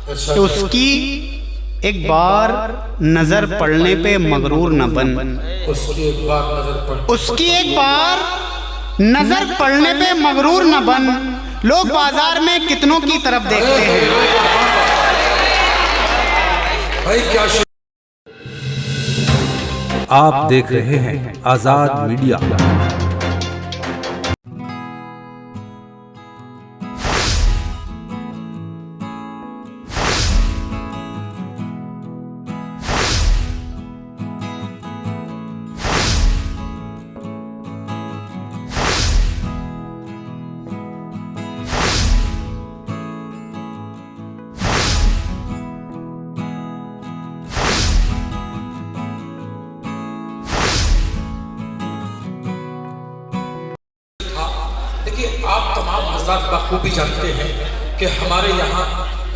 कि उसकी एक बार नजर पड़ने पे मगरूर न बन। उसकी एक बार नजर पड़ने पे मगरूर न बन। लोग बाजार में कितनों की तरफ देखते हैं। भाई क्या आप देख रहे हैं आजाद मीडिया। देखिए, आप तमाम हजरात बखूबी जानते हैं कि हमारे यहाँ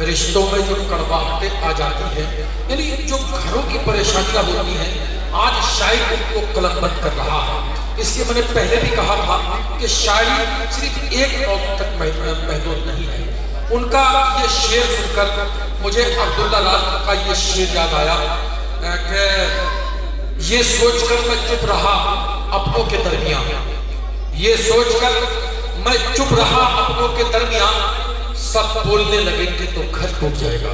रिश्तों में जो कड़वाहटें आ जाती हैं, यानी जो घरों की परेशानियां होती हैं, आज शायर उनको कलमबंद कर रहा है। इसलिए मैंने पहले भी कहा था कि शायरी सिर्फ एक मौजू तक महदूद नहीं है। उनका ये शेर सुनकर मुझे अब्दुल्ला राज का ये शेर याद आया कि ये सोचकर मैं चुप रहा अपनों के दरमियान, ये सोचकर मैं चुप रहा अपनों के दरमियान, सब बोलने लगेंगे तो घर टूट जाएगा।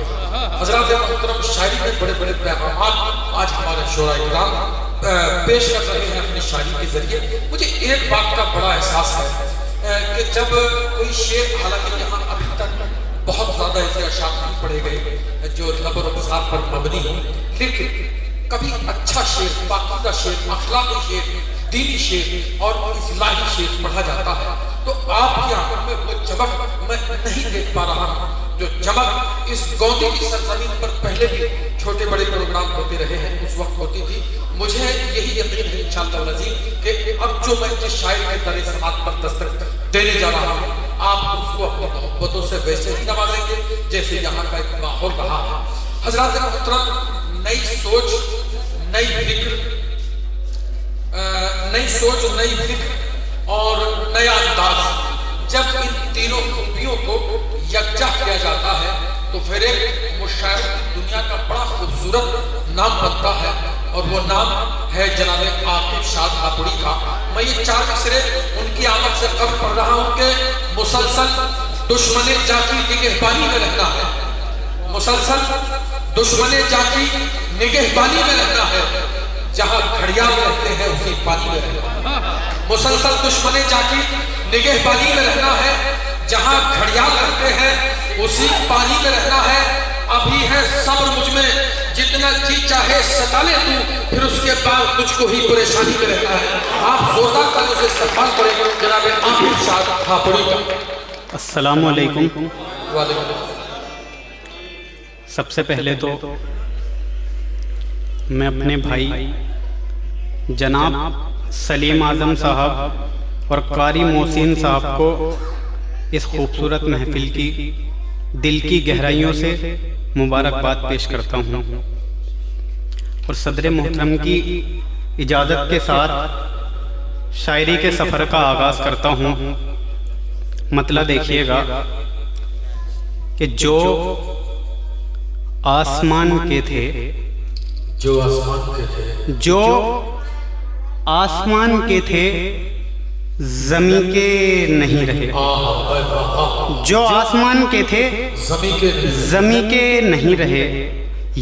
हजरात मोहतरम, शायरी में बड़े बड़े पैगामात आज हमारे शोरा-ए-किराम पेश कर रहे हैं अपनी शायरी के जरिए। मुझे एक बात का बड़ा एहसास है कि जब कोई शेर, हालांकि यहाँ अभी तक बहुत ज्यादा ऐसे अशार नहीं पढ़े गए जो लबर अबसार पर मबनी हो, लेकिन कभी अच्छा शेर, पाकीज़ा शेर, अखलाकी शेर, दीनी शेर और इस्लाही शेर पढ़ा जाता है तो आपकी आंखों में वो चमक मैं नहीं देख पा रहा हूँ, जो चमक इस गौंदी की सरजमीन पर पहले भी छोटे बड़े प्रोग्राम होते रहे हैं उस वक्त होती थी। मुझे यही यकीन है इंशाअल्लाह अज़ीम कि अब जो मैं जिस शायर के दर समात पर दस्तक देने जा रहा हूँ, आप उसको अपनी मोहब्बतों से वैसे ही नवाजेंगे जैसे यहाँ का एक माहौल रहा है। हज़रात मोहतरम, नई सोच, नई फिक्र, नई फिक्र और नया अंदाज, जब इन तीनों खूबियों को यकजा किया जाता है तो फिर एक मुशायर दुनिया का बड़ा खूबसूरत नाम बनता है और वो नाम है जनाब आकिब शाद हापुड़ी का। मैं ये चार मिसरे उनकी आमद से कब पढ़ रहा हूँ कि मुसलसल दुश्मने जाकी निगहबानी में रहना है, मुसलसल दुश्मने जाकी निगहबानी में रहना है, जहाँ घड़ियाल रहते हैं उसी पानी में रहना है। मुसलसल दुश्मने जाकी निगहबानी में रहना है, जहाँ घड़ियाल रहते हैं उसी पानी में रहना है। अभी है सब्र मुझ में, जितना जी चाहे सता ले तू, फिर उसके बाद तुझको ही परेशानी में रहना है। आप जोरदार तालियों से इस्तकबाल करें जनाब आकिब शाद हापुड़ी का। अस्सलामु अलैकुम। वालेकुम। सबसे पहले तो मैं अपने भाई जनाब सलीम आज़म साहब और कारी मोहसिन साहब को इस खूबसूरत महफिल की दिल की गहराइयों से मुबारकबाद पेश करता हूँ और सदर मोहतरम की इजाज़त के साथ शायरी के सफ़र का आगाज़ करता हूँ। मतलब देखिएगा कि जो आसमान के थे, जो आसमान के थे ज़मी के नहीं रहे, जो आसमान के थे ज़मी के नहीं रहे,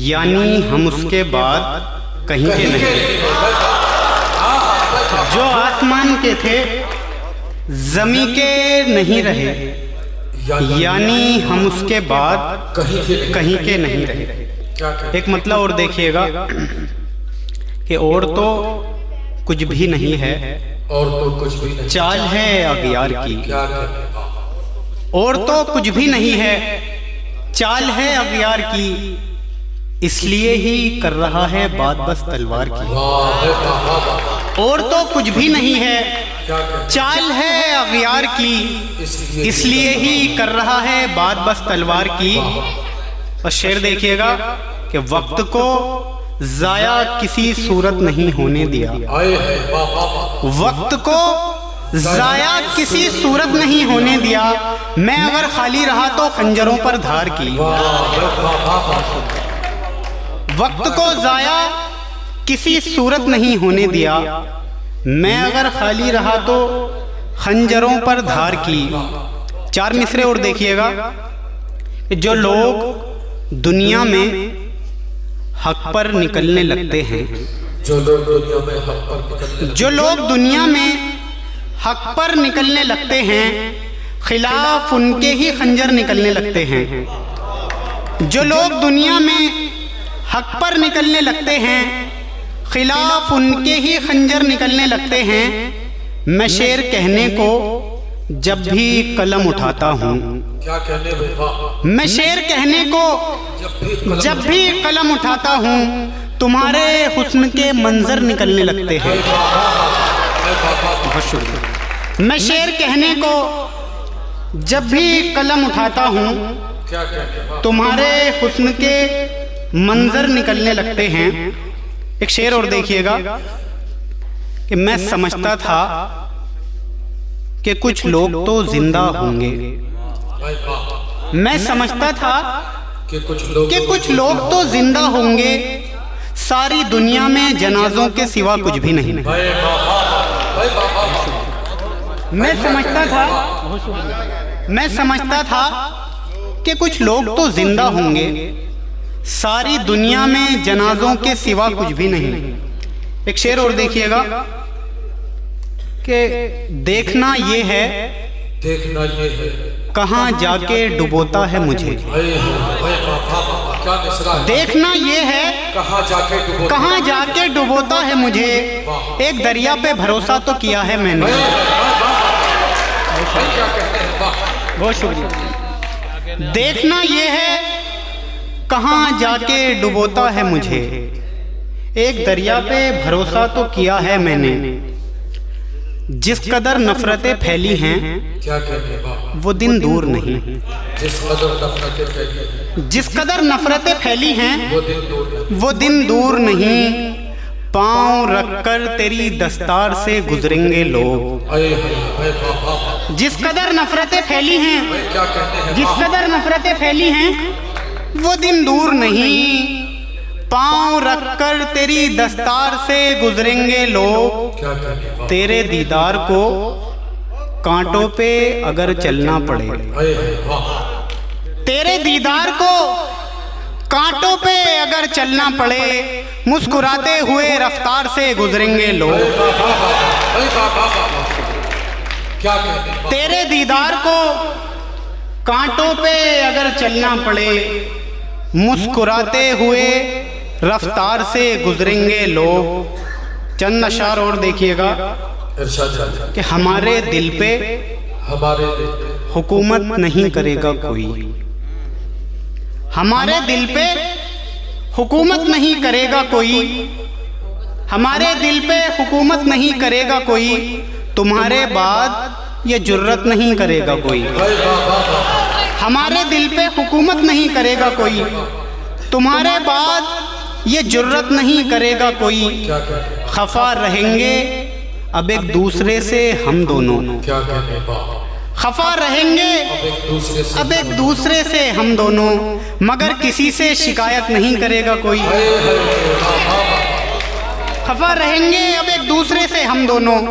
यानी हम उसके बाद कहीं के नहीं। जो आसमान के थे ज़मी के नहीं रहे, यानी हम उसके बाद कहीं के नहीं रहे। एक मतलब और देखिएगा कि और तो कुछ भी नहीं है, और तो कुछ भी नहीं, चाल है अगियार की। और तो कुछ भी नहीं है, चाल है अगियार की, इसलिए ही कर रहा है बात बस तलवार की। और तो कुछ भी नहीं है, चाल है अगियार की, इसलिए ही कर रहा है बात बस तलवार की। और शेर देखिएगा कि वक्त को जाया किसी सूरत नहीं होने दिया, वक्त को जाया किसी सूरत नहीं होने दिया, मैं अगर खाली रहा तो खंजरों पर धार की। वक्त को जाया किसी सूरत नहीं होने दिया, मैं अगर खाली रहा तो खंजरों पर धार की। 4 मिसरे और देखिएगा। जो लोग दुनिया में हक पर निकलने लगते हैं, जो लोग दुनिया में हक पर निकलने जो लोग दुनिया में हक पर निकलने लगते हैं, खिलाफ उनके ही खंजर निकलने लगते हैं। जो लोग दुनिया में हक पर निकलने लगते हैं, खिलाफ उनके ही खंजर निकलने लगते हैं। मैं शेर कहने को जब भी कलम उठाता हूँ, क्या कहने भाई, मैं शेर कहने को जब भी कलम उठाता हूँ, तुम्हारे हुस्न के मंजर निकलने लगते हैं। बहुत शुक्रिया। मैं शेर कहने को जब भी कलम उठाता हूँ, क्या कहने, तुम्हारे हुस्न के मंजर निकलने लगते हैं। एक शेर और देखिएगा कि मैं समझता था कि कुछ लोग तो जिंदा होंगे, मैं समझता था कि कुछ लोग तो जिंदा होंगे, सारी दुनिया में जनाजों के सिवा कुछ भी नहीं। मैं समझता था कि कुछ लोग तो जिंदा होंगे, सारी दुनिया में जनाजों के सिवा कुछ भी नहीं। एक शेर और देखिएगा कि देखना ये है कहाँ जाके डुबोता है मुझे। क्या मिसरा है? देखना ये है कहाँ जाके डुबोता है मुझे, एक दरिया पे भरोसा तो किया है मैंने। क्या कहते हैं, वाह। बहुत शुक्रिया। देखना ये है कहाँ जाके डुबोता है मुझे, एक दरिया पे भरोसा तो किया है मैंने। जिस कदर नफरतें फैली हैं, क्या कहते हैं, वो दिन दूर नहीं। जिस कदर नफरतें फैली हैं, वो दिन दूर नहीं। पाँव रखकर तेरी दस्तार से गुजरेंगे लोग। जिस कदर नफरतें फैली हैं, जिस कदर नफरतें फैली हैं, वो दिन दूर नहीं। पाँव रखकर तेरी दस्तार से गुजरेंगे लोग। तेरे दीदार को कांटों पे अगर चलना पड़े, तेरे दीदार को कांटों पे अगर चलना पड़े, मुस्कुराते हुए रफ्तार से गुजरेंगे लोग। तेरे दीदार को कांटों पे अगर चलना पड़े, मुस्कुराते हुए रफ्तार से गुजरेंगे लोग। चंद अशार और देखिएगा कि हमारे दिल पे हुकूमत नहीं करेगा कोई, हमारे दिल पे हुकूमत नहीं करेगा कोई, हमारे दिल पे हुकूमत नहीं करेगा कोई, तुम्हारे बाद ये जुर्रत नहीं करेगा कोई। हमारे दिल पे हुकूमत नहीं करेगा कोई, तुम्हारे बाद ये जुर्रत नहीं करेगा कोई। खफा रहेंगे अब एक दूसरे से हम दोनों, खफा रहेंगे अब एक दूसरे से हम दोनों, मगर किसी से शिकायत नहीं करेगा कोई। खफा रहेंगे अब एक दूसरे से हम दोनों,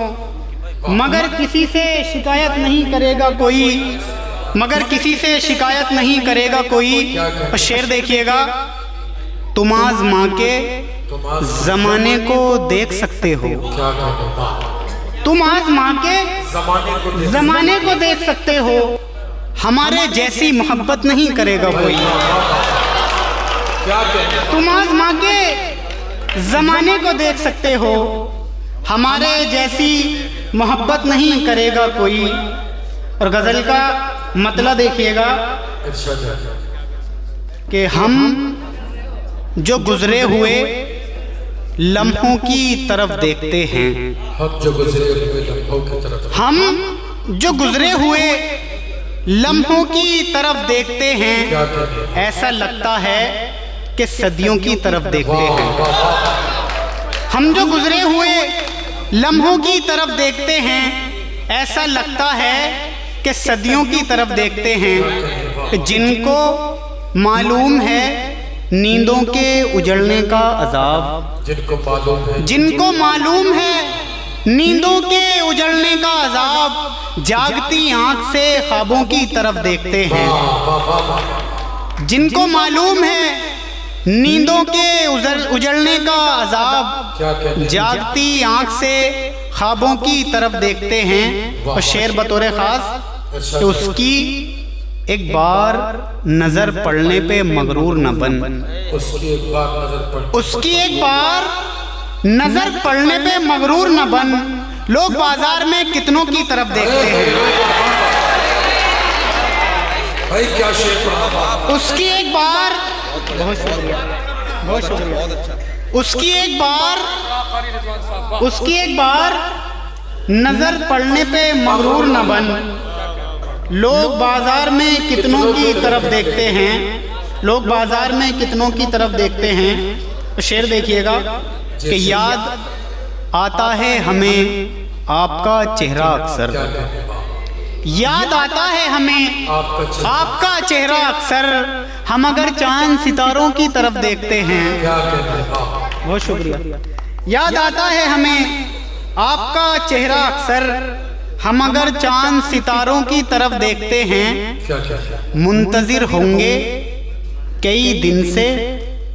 मगर किसी से शिकायत नहीं करेगा कोई, मगर किसी से शिकायत नहीं करेगा कोई। और शेर देखिएगा, तुम आज़मा के जमाने को देख सकते हो, तुम आज़मा के जमाने को देख सकते हो, हमारे जैसी मोहब्बत नहीं करेगा कोई। तुम आज़मा के जमाने को देख सकते हो, हमारे जैसी मोहब्बत नहीं करेगा कोई। और गजल का मतलब देखिएगा कि हम जो गुजरे हुए लम्हों की तरफ देखते हैं, हम जो गुजरे हुए लम्हों की तरफ, हम जो गुजरे हुए लम्हों की तरफ देखते हैं, ऐसा लगता है कि सदियों की तरफ देखते हैं। हम जो गुजरे हुए लम्हों की तरफ देखते हैं, ऐसा लगता है कि सदियों की तरफ देखते हैं। जिनको मालूम है नींदों के उजड़ने का अजाब, जिनको मालूम है नींदों के उजड़ने का अजाब, जागती आंख से ख्वाबों की तरफ देखते हैं। जिनको मालूम है नींदों के उजड़ने का अजाब, जागती आंख से ख्वाबों की तरफ देखते हैं। और शेर बतौर खास कि उसकी एक बार नजर पड़ने पे मगरूर न बन, उसकी एक बार नजर पड़ने पे मगरूर न बन। लोग बाजार में कितनों की तरफ देखते हैं। भाई क्या शेर पढ़ा। उसकी एक बार, बहुत शुक्रिया, बहुत शुक्रिया। उसकी एक बार नजर पड़ने पे मगरूर न बन। लोग बाजार में कितनों की तरफ देखते हैं, लोग बाजार में कितनों की तरफ देखते हैं। तो शेर देखिएगा कि याद आता है हमें आपका चेहरा अक्सर, याद आता है हमें आपका चेहरा अक्सर। हम अगर चांद सितारों की तरफ देखते हैं, बहुत शुक्रिया। याद आता है हमें आपका चेहरा अक्सर, हम अगर चांद सितारों की तरफ देखते हैं। मुंतजिर होंगे कई दिन से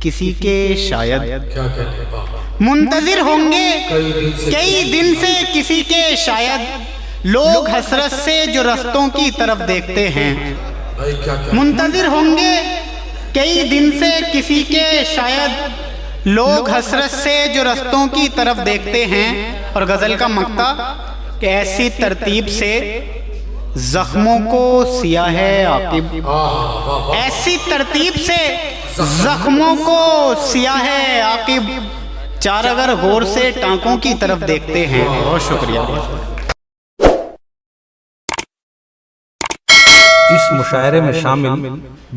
किसी के शायद, मुंतजिर होंगे कई दिन से किसी के शायद। लोग हसरत से जो रस्तों की तरफ देखते हैं, मुंतजिर होंगे कई दिन से किसी के शायद। लोग हसरत से जो रस्तों की तरफ देखते हैं। और गजल का मक्ता कि ऐसी तरतीब से जख्मों को सिया है आकिब, ऐसी तरतीब से जख्मों को सिया है आकिब। चार अगर गौर से टांकों की तरफ देखते हैं। बहुत शुक्रिया। इस मुशायरे में शामिल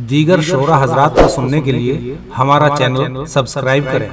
दीगर शोरा हजरात को सुनने के लिए हमारा चैनल सब्सक्राइब करें।